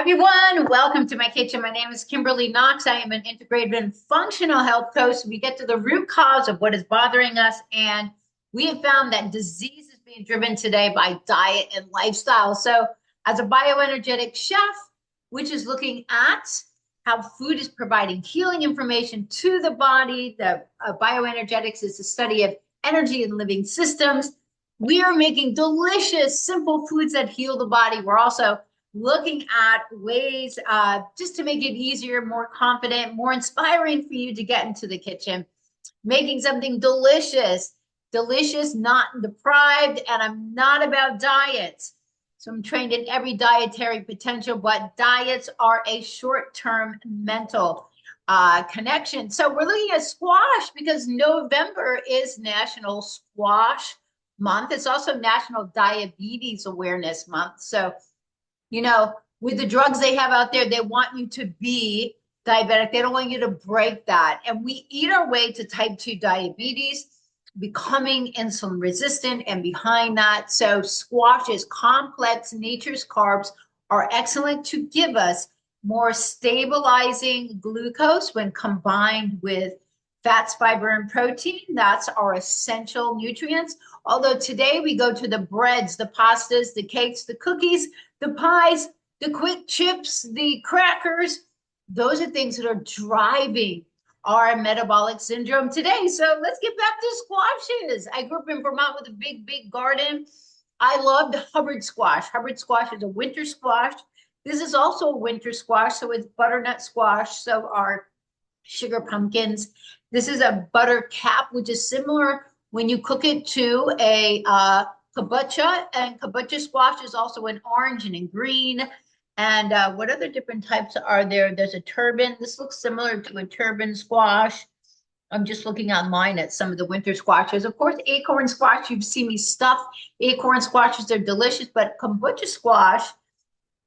Everyone, welcome to my kitchen. My name is Kimberly Knox. I am an integrative and functional health coach. We get to the root cause of what is bothering us, and we have found that disease is being driven today by diet and lifestyle. So, as a bioenergetic chef, which is looking at how food is providing healing information to the body, the bioenergetics is the study of energy and living systems. We are making delicious, simple foods that heal the body. We're also looking at ways just to make it easier, more confident, more inspiring for you to get into the kitchen, making something delicious, not deprived, and I'm not about diets. So I'm trained in every dietary potential, but diets are a short-term mental connection. So we're looking at squash because November is National Squash Month. It's also National Diabetes Awareness Month. So with the drugs they have out there, they want you to be diabetic. They don't want you to break that. And we eat our way to type 2 diabetes, becoming insulin resistant, and behind that. So squash is complex. Nature's carbs are excellent to give us more stabilizing glucose when combined with fats, fiber, and protein. That's our essential nutrients. Although today we go to the breads, the pastas, the cakes, the cookies, the pies, the quick chips, the crackers. Those are things that are driving our metabolic syndrome today. So let's get back to squashes. I grew up in Vermont with a big garden. I loved Hubbard squash. Hubbard squash is a winter squash. This is also a winter squash, so it's butternut squash. So our sugar pumpkins. This is a buttercup, which is similar when you cook it to a kabocha, and kabocha squash is also in orange and in green. And what other different types are there? There's a turban. This looks similar to a turban squash. I'm just looking online at some of the winter squashes. Of course, acorn squash, you've seen me stuff acorn squashes. They're delicious, but kombucha squash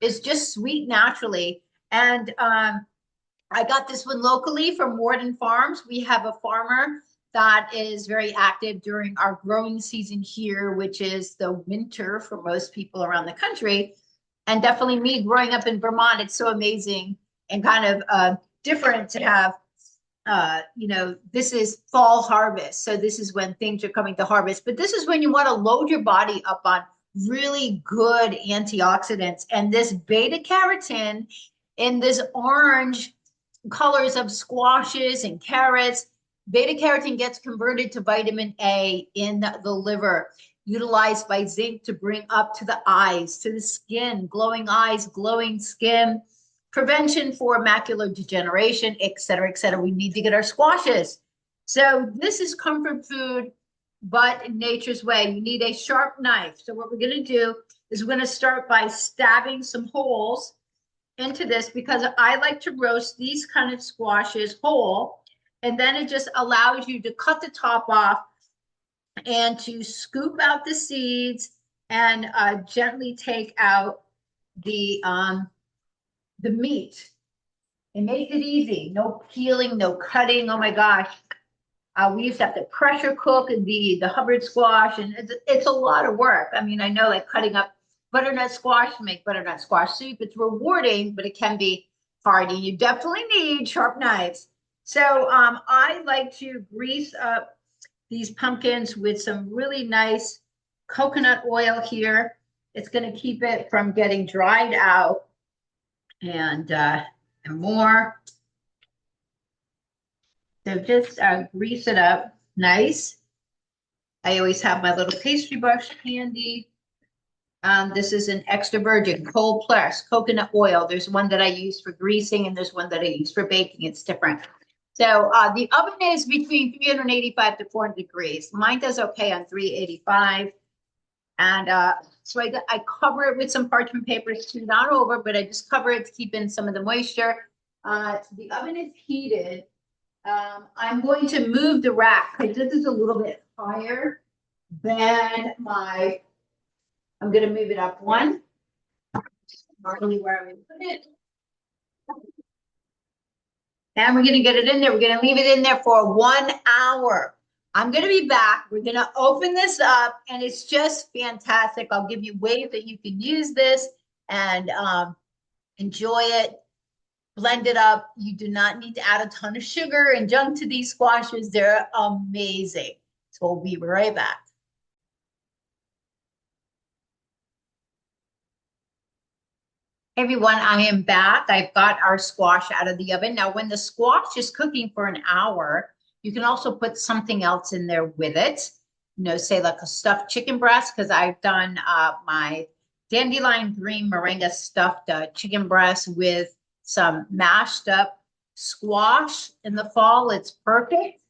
is just sweet naturally. And I got this one locally from Warden Farms. We have a farmer that is very active during our growing season here, which is the winter for most people around the country. And definitely me growing up in Vermont, it's so amazing and kind of different to have, this is fall harvest. So this is when things are coming to harvest. But this is when you want to load your body up on really good antioxidants. And this beta carotene in this orange colors of squashes and carrots, beta carotene gets converted to vitamin A in the liver, utilized by zinc to bring up to the eyes, to the skin, glowing eyes, glowing skin, prevention for macular degeneration, et cetera, et cetera. We need to get our squashes. So this is comfort food, but in nature's way. You need a sharp knife. So what we're going to do is we're going to start by stabbing some holes into this because I like to roast these kind of squashes whole, and then it just allows you to cut the top off and to scoop out the seeds and gently take out the meat. It makes it easy. No peeling, no cutting. Oh my gosh. We used to have to pressure cook the Hubbard squash, and it's a lot of work. I mean, I know like cutting up butternut squash to make butternut squash soup. It's rewarding, but it can be hardy. You definitely need sharp knives. So I like to grease up these pumpkins with some really nice coconut oil here. It's going to keep it from getting dried out and more. So just grease it up nice. I always have my little pastry brush handy. This is an extra virgin cold pressed coconut oil. There's one that I use for greasing and there's one that I use for baking. It's different. So the oven is between 385 to 400 degrees. Mine does okay on 385. And so I cover it with some parchment paper to not over, but I just cover it to keep in some of the moisture. The oven is heated. I'm going to move the rack because this is a little bit higher than my, I'm going to move it up one. Normally where I would put it. And we're going to get it in there. We're going to leave it in there for 1 hour. I'm going to be back. We're going to open this up and it's just fantastic. I'll give you ways that you can use this and Enjoy it. Blend it up. You do not need to add a ton of sugar and junk to these squashes. They're amazing. So we'll be right back. Hey everyone, I am back. I've got our squash out of the oven. Now, when the squash is cooking for an hour, you can also put something else in there with it. Say like a stuffed chicken breast, because I've done my dandelion green moringa stuffed chicken breast with some mashed up squash in the fall. It's perfect.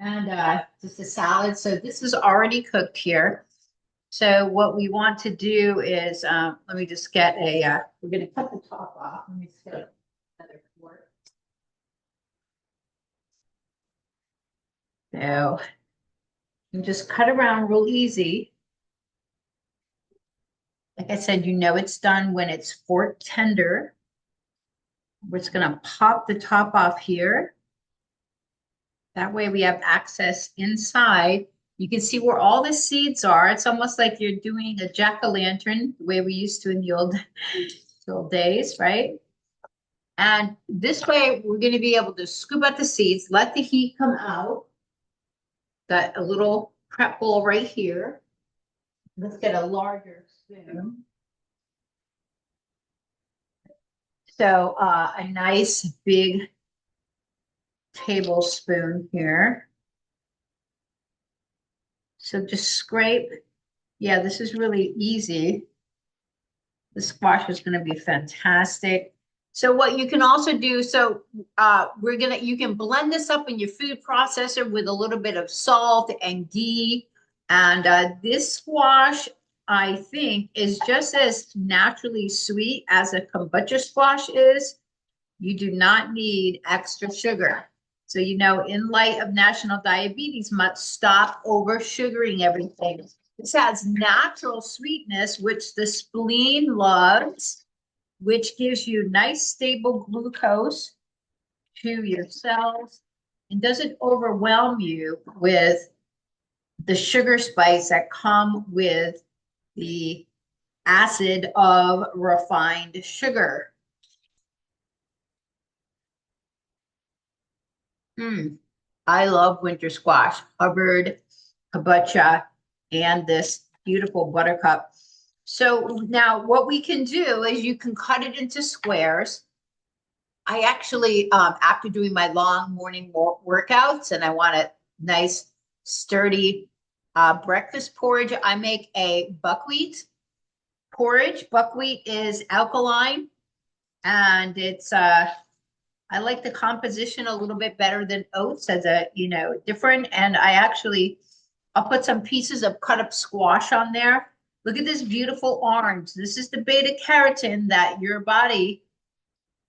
And just a salad. So this is already cooked here. So what we want to do is, let me just get we're going to cut the top off. Let me just get another fork. So you just cut around real easy. Like I said, it's done when it's fork tender. We're just going to pop the top off here. That way we have access inside. You can see where all the seeds are. It's almost like you're doing a jack-o'-lantern, the way we used to in the old days, right? And this way, we're going to be able to scoop out the seeds, let the heat come out. Got a little prep bowl right here. Let's get a larger spoon. So a nice big tablespoon here. So just scrape. Yeah, this is really easy. The squash is going to be fantastic. So what you can also do, you can blend this up in your food processor with a little bit of salt and ghee. And this squash, I think, is just as naturally sweet as a kombucha squash is. You do not need extra sugar. So, in light of National Diabetes Month, stop over sugaring everything. This has natural sweetness, which the spleen loves, which gives you nice stable glucose to your cells and doesn't overwhelm you with the sugar spikes that come with the acid of refined sugar. I love winter squash, Hubbard, kombucha, and this beautiful buttercup. So now what we can do is you can cut it into squares. I actually, after doing my long morning workouts and I want a nice, sturdy breakfast porridge, I make a buckwheat porridge. Buckwheat is alkaline and it's, I like the composition a little bit better than oats as different. And I'll put some pieces of cut up squash on there. Look at this beautiful orange. This is the beta carotene that your body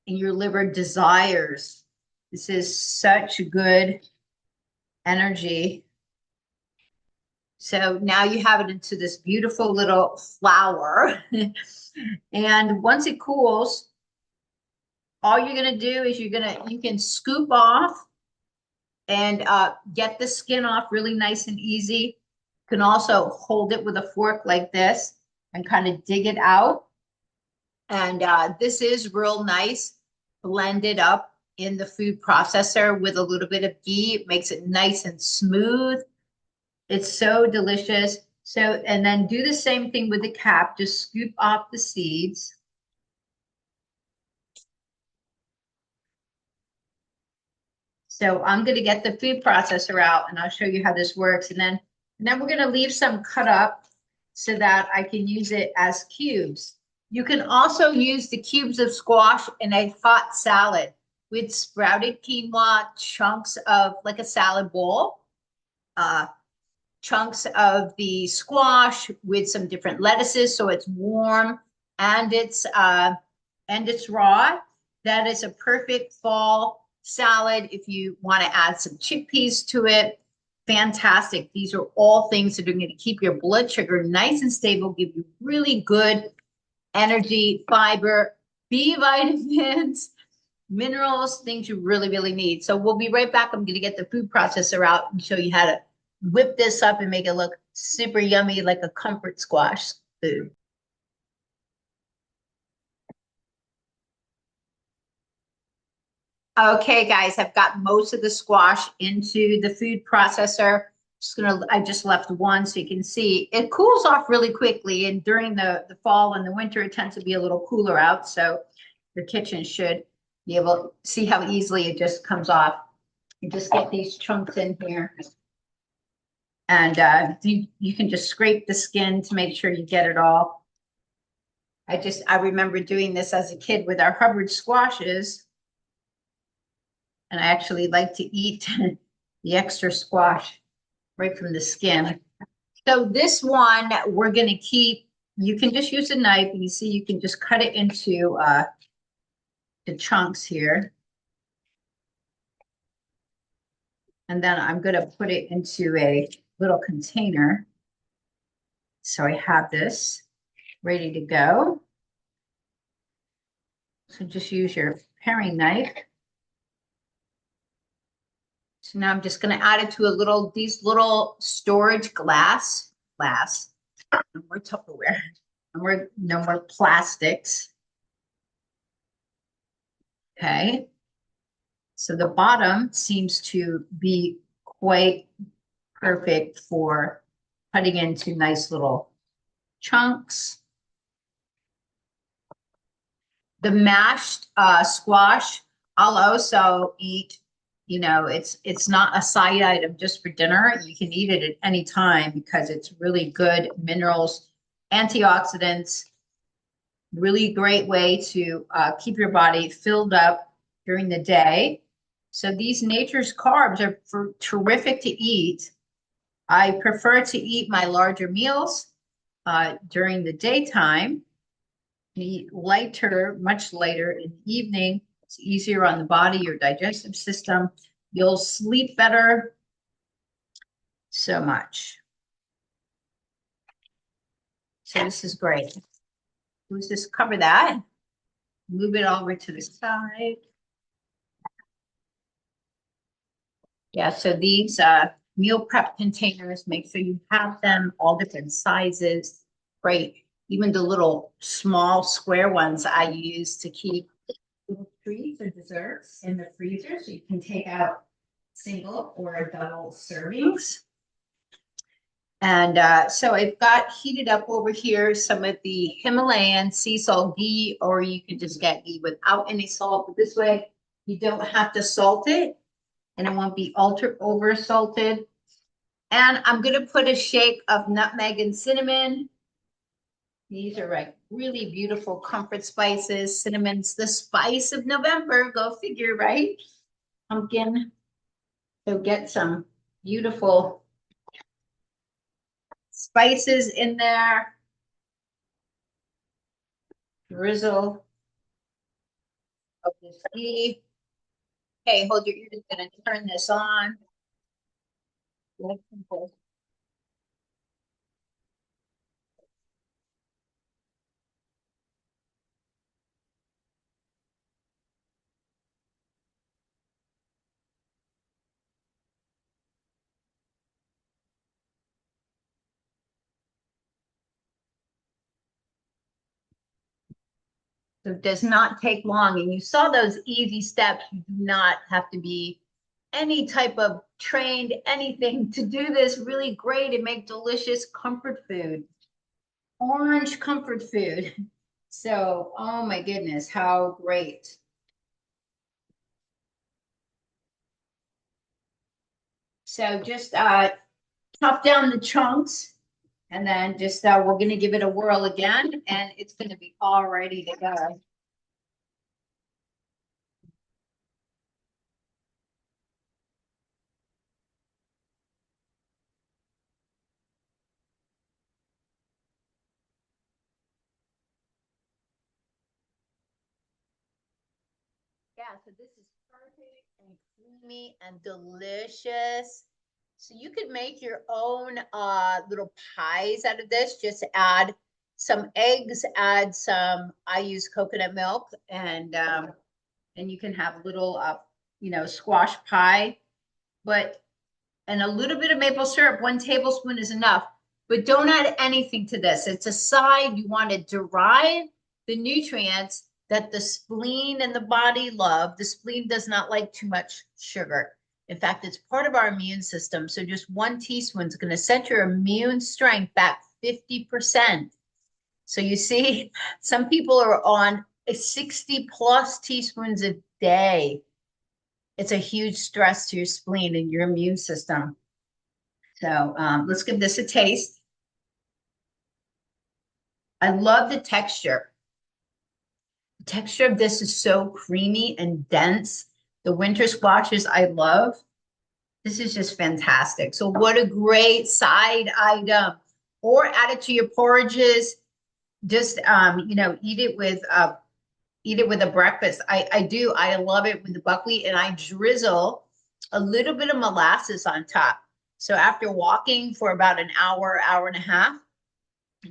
and your liver desires. This is such good energy. So now you have it into this beautiful little flour. And once it cools, all you're going to do is you can scoop off and get the skin off really nice and easy. You can also hold it with a fork like this and kind of dig it out. And this is real nice, blended up in the food processor with a little bit of ghee. It makes it nice and smooth. It's so delicious. So, and then do the same thing with the cap. Just scoop off the seeds. So I'm going to get the food processor out and I'll show you how this works. And then we're going to leave some cut up so that I can use it as cubes. You can also use the cubes of squash in a hot salad with sprouted quinoa, chunks of like a salad bowl, chunks of the squash with some different lettuces so it's warm and it's raw. That is a perfect fall salad if you want to add some chickpeas to it. Fantastic. These are all things that are going to keep your blood sugar nice and stable, give you really good energy, fiber, B vitamins, minerals, things you really, really need. So we'll be right back. I'm going to get the food processor out and show you how to whip this up and make it look super yummy like a comfort squash food. Okay, guys, I've got most of the squash into the food processor. I just left one so you can see it cools off really quickly. And during the fall and the winter, it tends to be a little cooler out. So your kitchen should be able to see how easily it just comes off. You just get these chunks in here. And you can just scrape the skin to make sure you get it all. I remember doing this as a kid with our Hubbard squashes. And I actually like to eat the extra squash right from the skin. So this one we're going to keep, you can just use a knife and you see you can just cut it into the chunks here. And then I'm going to put it into a little container. So I have this ready to go. So just use your paring knife. So now I'm just going to add it to these little storage glass. No more Tupperware. No more plastics. Okay. So the bottom seems to be quite perfect for cutting into nice little chunks. The mashed squash, I'll also eat. You know, it's not a side item just for dinner. You can eat it at any time because it's really good minerals, antioxidants, really great way to keep your body filled up during the day. So these nature's carbs are terrific to eat. I prefer to eat my larger meals during the daytime. Eat lighter, much lighter in the evening. It's easier on the body, your digestive system. You'll sleep better. So much. So this is great. Let's just cover that. Move it over to the side. Yeah, so these meal prep containers, make sure you have them all different sizes. Great. Even the little small square ones I use to keep little treats or desserts in the freezer, so you can take out single or double servings. And so I've got heated up over here some of the Himalayan sea salt ghee, or you can just get ghee without any salt. But this way you don't have to salt it and it won't be over salted. And I'm going to put a shake of nutmeg and cinnamon. These are like really beautiful comfort spices. Cinnamon's the spice of November. Go figure, right? Pumpkin. So get some beautiful spices in there. Drizzle of this ghee. Okay, hold your ears. I'm going to turn this on. So it does not take long. And you saw those easy steps. You do not have to be any type of trained anything to do this really great and make delicious comfort food. Orange comfort food. So, oh my goodness, how great. So just chop down the chunks and then just we're going to give it a whirl again and it's going to be all ready to go. Yeah, so this is perfect and creamy and delicious. So you could make your own little pies out of this. Just add some eggs, add some, I use coconut milk, and you can have a little, squash pie, and a little bit of maple syrup, 1 tablespoon is enough. But don't add anything to this. It's a side. You want to derive the nutrients that the spleen and the body love. The spleen does not like too much sugar. In fact, it's part of our immune system. So just 1 teaspoon is going to set your immune strength back 50%. So you see, some people are on 60 plus teaspoons a day. It's a huge stress to your spleen and your immune system. So let's give this a taste. I love the texture. The texture of this is so creamy and dense. The winter squashes I love. This is just fantastic. So what a great side item. Or add it to your porridges. Just eat it with a breakfast. I love it with the buckwheat, and I drizzle a little bit of molasses on top. So after walking for about an hour, hour and a half,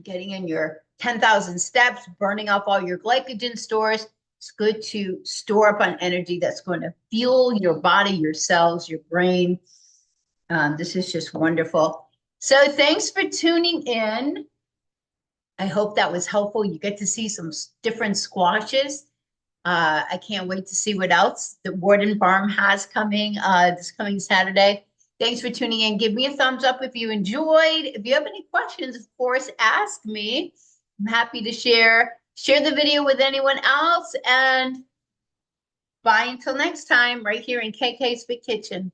getting in your 10,000 steps, burning off all your glycogen stores, it's good to store up on energy that's going to fuel your body, your cells, your brain. This is just wonderful. So thanks for tuning in. I hope that was helpful. You get to see some different squashes. I can't wait to see what else the Warden Farm has coming this coming Saturday. Thanks for tuning in. Give me a thumbs up if you enjoyed. If you have any questions, of course, ask me. I'm happy to share the video with anyone else. And bye until next time, right here in KK's Big Kitchen.